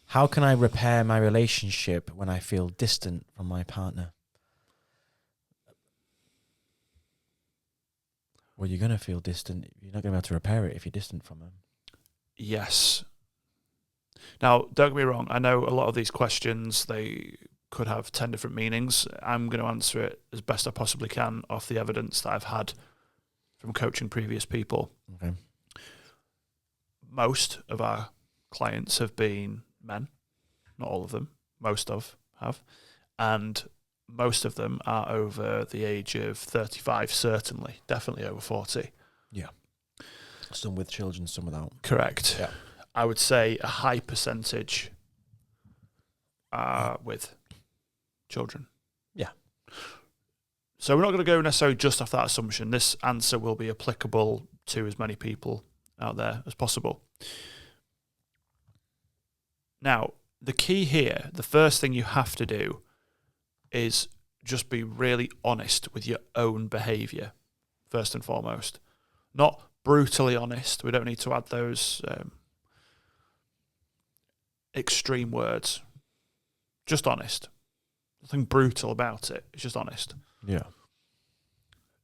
How can I repair my relationship when I feel distant from my partner? Well, you're going to feel distant. You're not going to be able to repair it if you're distant from them. Yes. Now, don't get me wrong. I know a lot of these questions, they could have 10 different meanings. I'm going to answer it as best I possibly can off the evidence that I've had from coaching previous people. Okay. Most of our clients have been men. Not all of them. Most have. And most of them are over the age of 35, certainly. Definitely over 40. Yeah. Some with children, some without. Correct. Yeah. I would say a high percentage are with children. Yeah. So we're not going to go necessarily just off that assumption. This answer will be applicable to as many people out there as possible. Now, the key here, the first thing you have to do is just be really honest with your own behaviour, first and foremost. Not brutally honest. We don't need to add those extreme words. Just honest. Nothing brutal about it. It's just honest. Yeah.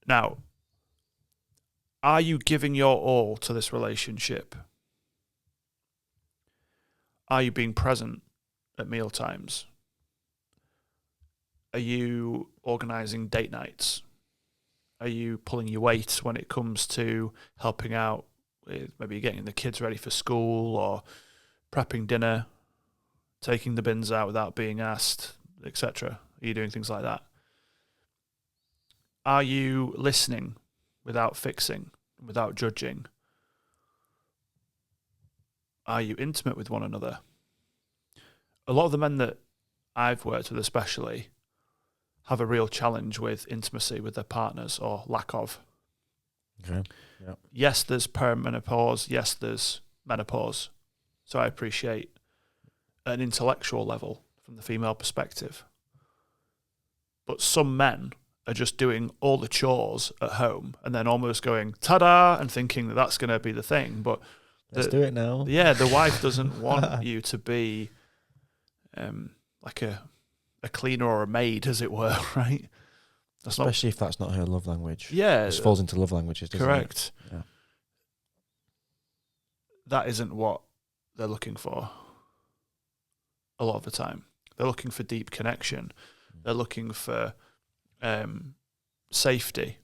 Now, are you giving your all to this relationship? Are you being present at meal times? Are you organising date nights? Are you pulling your weight when it comes to helping out with maybe getting the kids ready for school or prepping dinner, taking the bins out without being asked, etc.? Are you doing things like that? Are you listening without fixing, without judging? Are you intimate with one another? A lot of the men that I've worked with especially have a real challenge with intimacy with their partners or lack of. Okay. Yeah. Yes, there's perimenopause. Yes, there's menopause. So I appreciate at an intellectual level from the female perspective. But some men are just doing all the chores at home and then almost going, ta-da, and thinking that that's going to be the thing. But Let's do it now. Yeah, the wife doesn't want you to be like a cleaner or a maid, as it were, right? That's Especially if that's not her love language. Yeah. This falls into love languages, doesn't correct. it? Yeah. That isn't what they're looking for a lot of the time. They're looking for deep connection. They're looking for safety.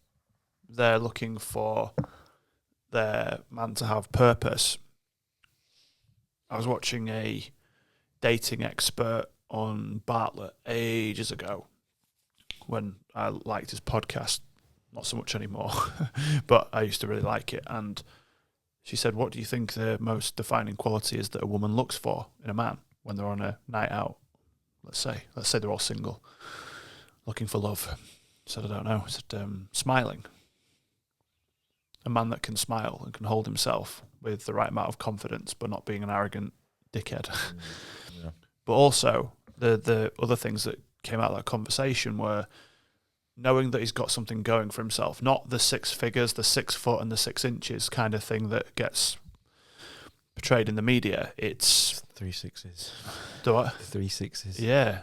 They're looking for their man to have purpose. I was watching a dating expert on Bartlett ages ago when I liked his podcast, not so much anymore, but I used to really like it. And she said, what do you think the most defining quality is that a woman looks for in a man when they're on a night out? Let's say they're all single, looking for love. I said, I don't know. I said, smiling. A man that can smile and can hold himself with the right amount of confidence, but not being an arrogant dickhead. Yeah. But also, the other things that came out of that conversation were knowing that he's got something going for himself, not the 6 figures, the 6 foot and the 6 inches kind of thing that gets portrayed in the media. It's 3 6s. Do what? 3 6s. Yeah.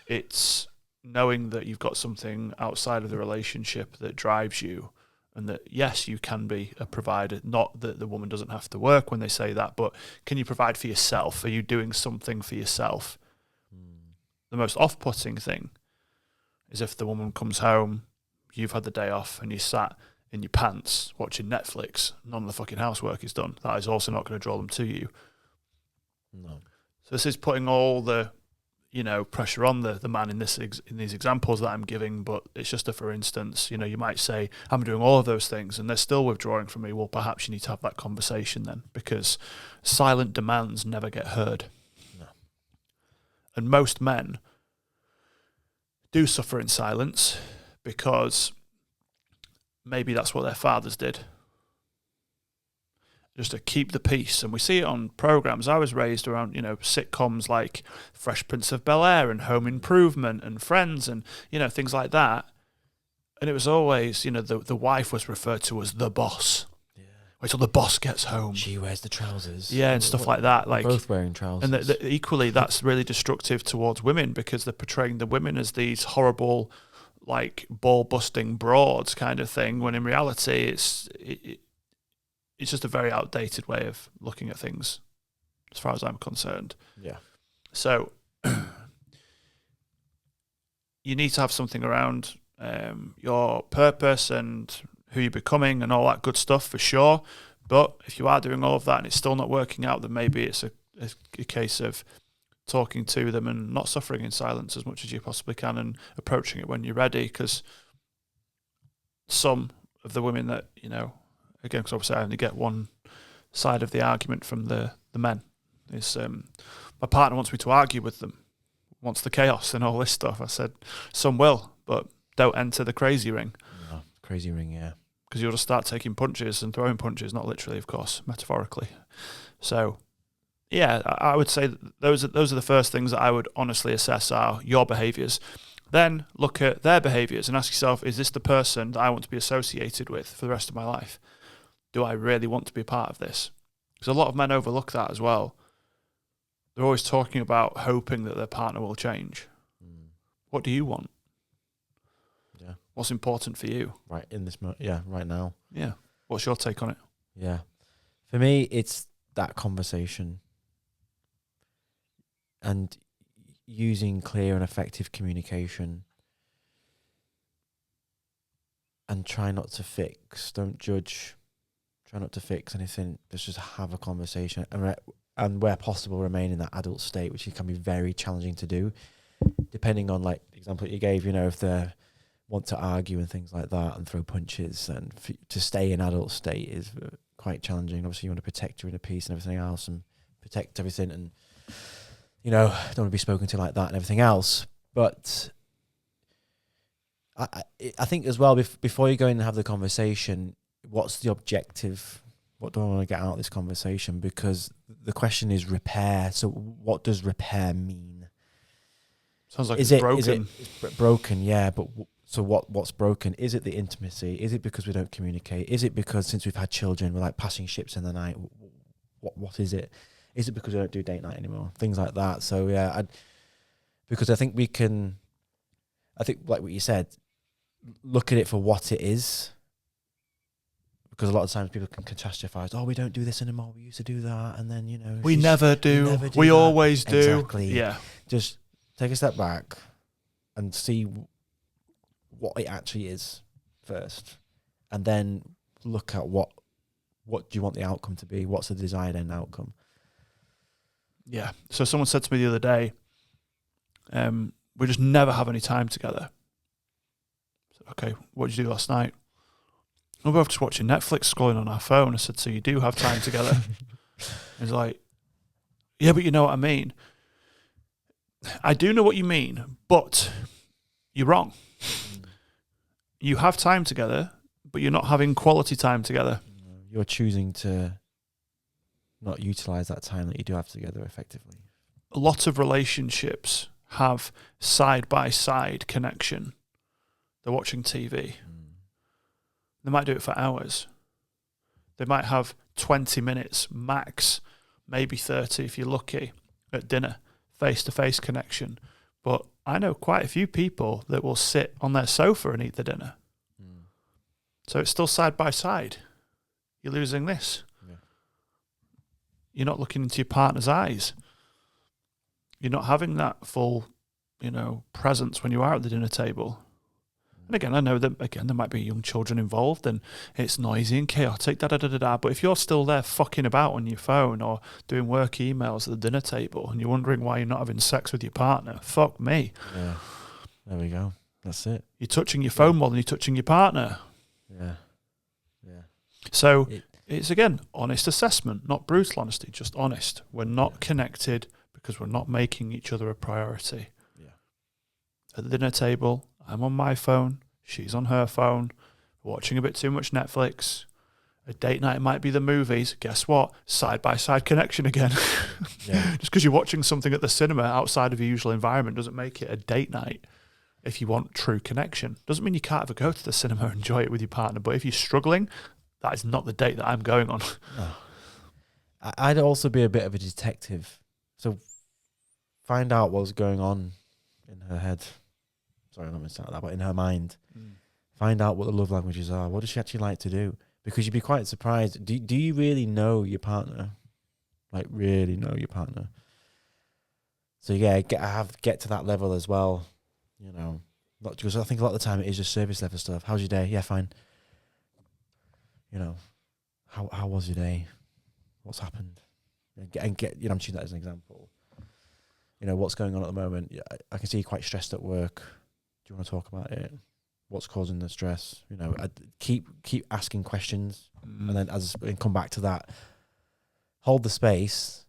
It's knowing that you've got something outside of the relationship that drives you, and that, yes, you can be a provider. Not that the woman doesn't have to work when they say that, but can you provide for yourself? Are you doing something for yourself? The most off-putting thing is if the woman comes home, you've had the day off, and you sat in your pants watching Netflix, none of the fucking housework is done. That is also not going to draw them to you. No. So this is putting all the, pressure on the man in these examples that I'm giving, but it's just a for instance. You might say, I'm doing all of those things and they're still withdrawing from me. Well, perhaps you need to have that conversation then, because silent demands never get heard. No. And most men do suffer in silence because maybe that's what their fathers did. Just to keep the peace. And we see it on programs. I was raised around, sitcoms like Fresh Prince of Bel-Air and Home Improvement and Friends and, things like that. And it was always, the wife was referred to as the boss. Yeah. wait till the boss gets home. She wears the trousers. Yeah, and stuff like that. Like, both wearing trousers. and equally, that's really destructive towards women because they're portraying the women as these horrible, like, ball-busting broads kind of thing, when in reality it's just a very outdated way of looking at things, as far as I'm concerned. Yeah. So you need to have something around your purpose and who you're becoming and all that good stuff, for sure. But if you are doing all of that and it's still not working out, then maybe it's a case of talking to them and not suffering in silence as much as you possibly can, and approaching it when you're ready. Because some of the women that, you know, again, because obviously I only get one side of the argument from the men, is my partner wants me to argue with them, wants the chaos and all this stuff. I said, some will, but don't enter the crazy ring. No, crazy ring, yeah. Because you'll just start taking punches and throwing punches, not literally, of course, metaphorically. So, yeah, I would say those are the first things that I would honestly assess are your behaviours. Then look at their behaviours and ask yourself, is this the person that I want to be associated with for the rest of my life? Do I really want to be a part of this? Because a lot of men overlook that as well. They're always talking about hoping that their partner will change. What do you want? Yeah. What's important for you? Right in this right now. Yeah. What's your take on it? Yeah. For me, it's that conversation and using clear and effective communication, and try not to fix, don't judge, try not to fix anything, just have a conversation, and where possible remain in that adult state, which can be very challenging to do, depending on, like the example you gave, you know, if they want to argue and things like that and throw punches, and to stay in adult state is quite challenging. Obviously you want to protect your inner peace and everything else, and protect everything, and, you know, don't want to be spoken to like that and everything else. But I think as well, before you go in and have the conversation, what's the objective? What do I want to get out of this conversation? Because the question is repair. So what does repair mean? Sounds like it's broken. It's broken, yeah. But so what's broken? Is it the intimacy? Is it because we don't communicate? Is it because since we've had children, we're like passing ships in the night? What is it? Is it because we don't do date night anymore? Things like that. So yeah, because I think we can. I think, like what you said, look at it for what it is. Because a lot of times people can catastrophize. Oh, we don't do this anymore. We used to do that, and then, you know, we never do. We always do. Exactly. Yeah. Just take a step back and see what it actually is first, and then look at what do you want the outcome to be? What's the desired end outcome? Yeah. So someone said to me the other day, we just never have any time together. I said, okay, what did you do last night? We're both just watching Netflix, scrolling on our phone. I said, so you do have time together? He's like, yeah, but you know what I mean. I do know what you mean, but you're wrong. You have time together, but you're not having quality time together. You're choosing to not utilize that time that you do have together effectively. A lot of relationships have side-by-side connection. They're watching TV. They might do it for hours. They might have 20 minutes max, maybe 30 if you're lucky, at dinner, face-to-face connection. But I know quite a few people that will sit on their sofa and eat the dinner. So it's still side by side. You're losing this. Yeah. You're not looking into your partner's eyes. You're not having that full, you know, presence when you are at the dinner table. And again, I know that, again, there might be young children involved and it's noisy and chaotic, but if you're still there fucking about on your phone or doing work emails at the dinner table and you're wondering why you're not having sex with your partner, fuck me. Yeah, there we go. That's it. You're touching your phone more than you're touching your partner. Yeah. Yeah. So it's, again, honest assessment, not brutal honesty, just honest. We're not connected because we're not making each other a priority. Yeah. At the dinner table, I'm on my phone, she's on her phone, watching a bit too much Netflix. A date night might be the movies. Guess what? Side-by-side connection again. Yeah. Just because you're watching something at the cinema outside of your usual environment doesn't make it a date night if you want true connection. Doesn't mean you can't ever go to the cinema and enjoy it with your partner, but if you're struggling, that is not the date that I'm going on. No. I'd also be a bit of a detective. So find out what's going on in her head. Sorry, I'm not going to start that, but in her mind. Find out what the love languages are. What does she actually like to do? Because you'd be quite surprised. Do you really know your partner? Like, really know your partner? So, yeah, get to that level as well. You know, not because I think a lot of the time it is just service level stuff. How's your day? Yeah, fine. You know, how was your day? What's happened? And get I'm choosing that as an example. You know, what's going on at the moment? Yeah, I can see you're quite stressed at work. Do you want to talk about it? What's causing the stress? You know, keep asking questions, and then and come back to that. Hold the space,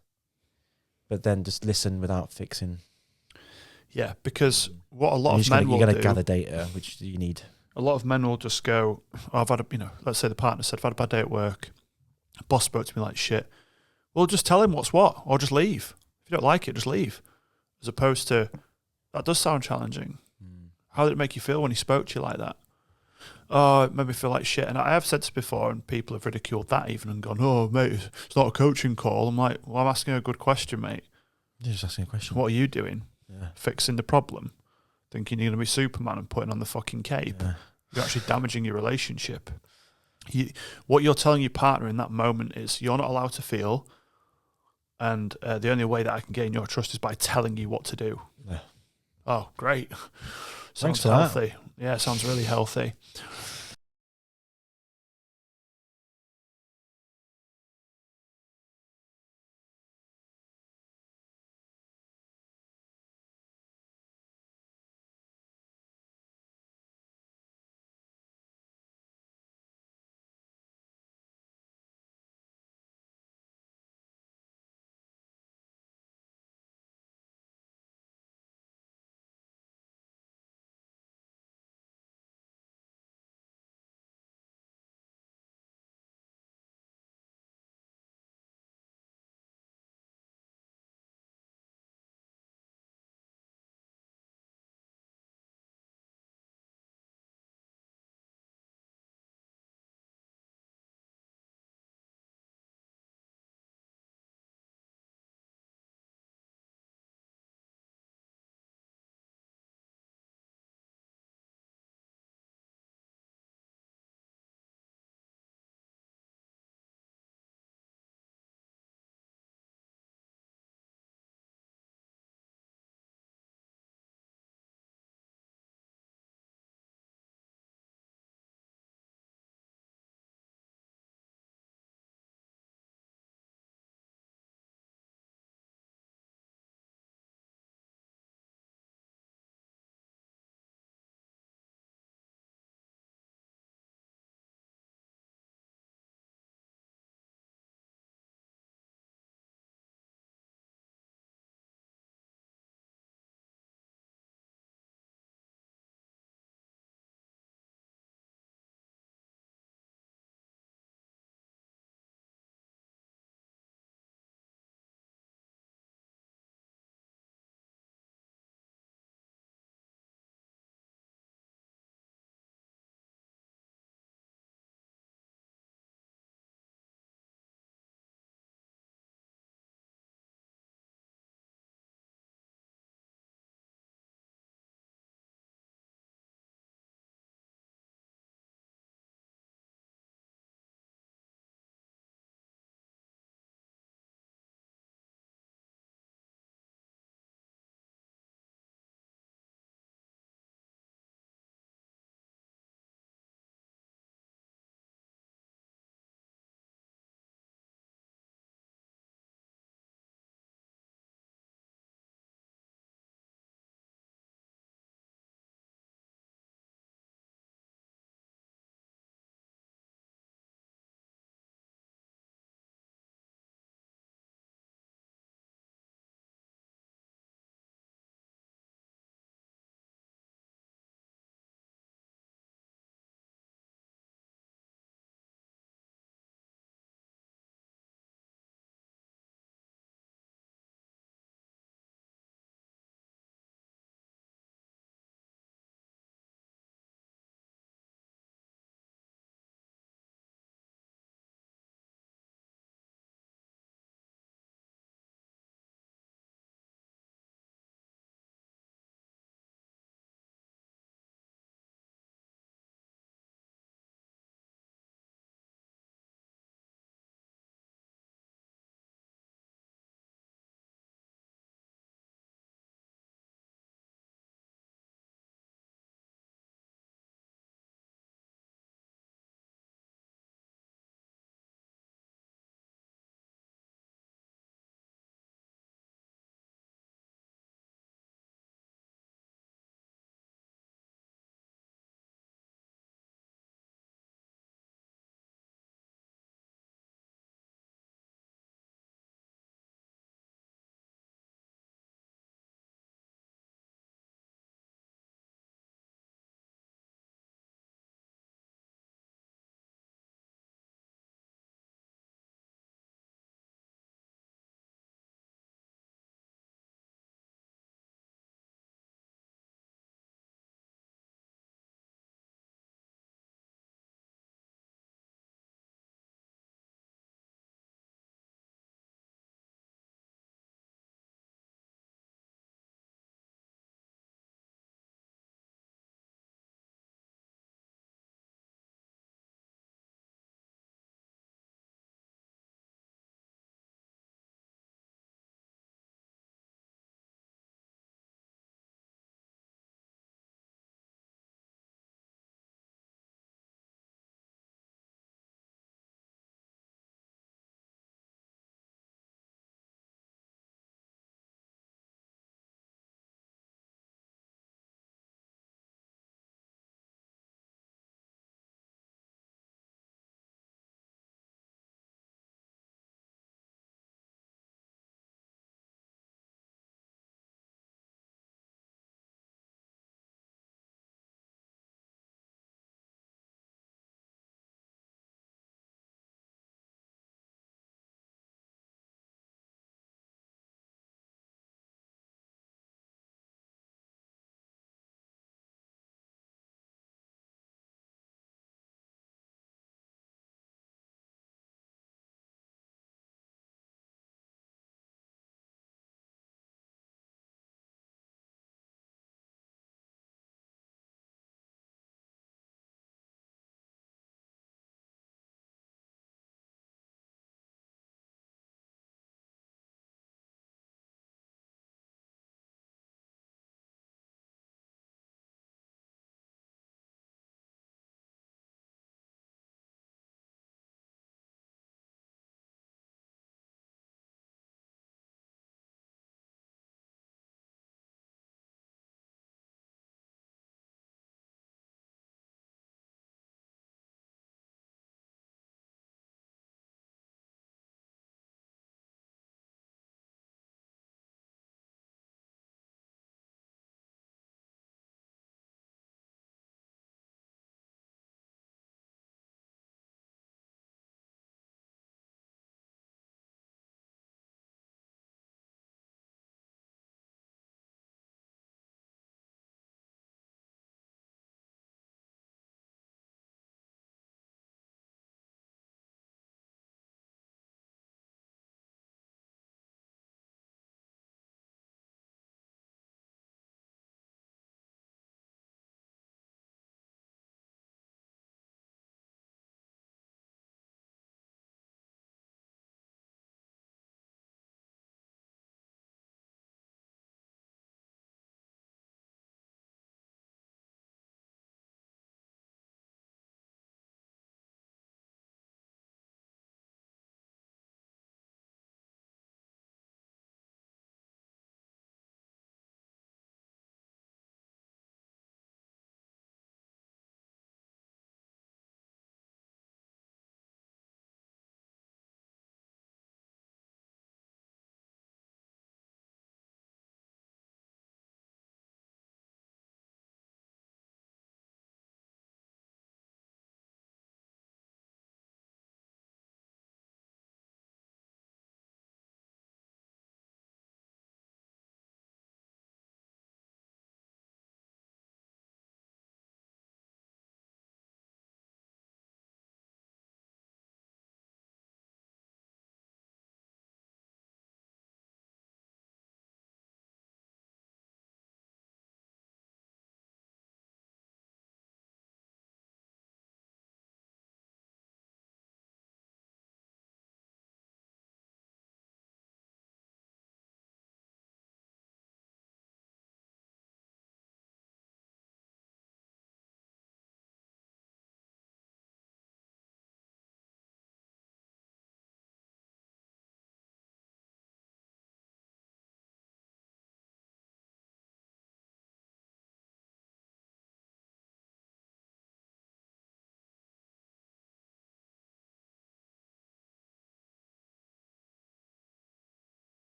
but then just listen without fixing. Yeah, because what a lot of men will do, you got to gather data, which you need. A lot of men will just go, oh, I've had let's say the partner said, I've had a bad day at work. Boss spoke to me like shit. Well, just tell him what's what, or just leave. If you don't like it, just leave. As opposed to, that does sound challenging. How did it make you feel when he spoke to you like that? Oh, it made me feel like shit. And I have said this before, and people have ridiculed that even and gone, oh, mate, it's not a coaching call. I'm like, well, I'm asking a good question, mate. You're just asking a question. What are you doing? Yeah. Fixing the problem? Thinking you're going to be Superman and putting on the fucking cape? Yeah. You're actually damaging your relationship. What you're telling your partner in that moment is you're not allowed to feel, and the only way that I can gain your trust is by telling you what to do. Yeah. Oh, great. Sounds healthy. Yeah, sounds really healthy.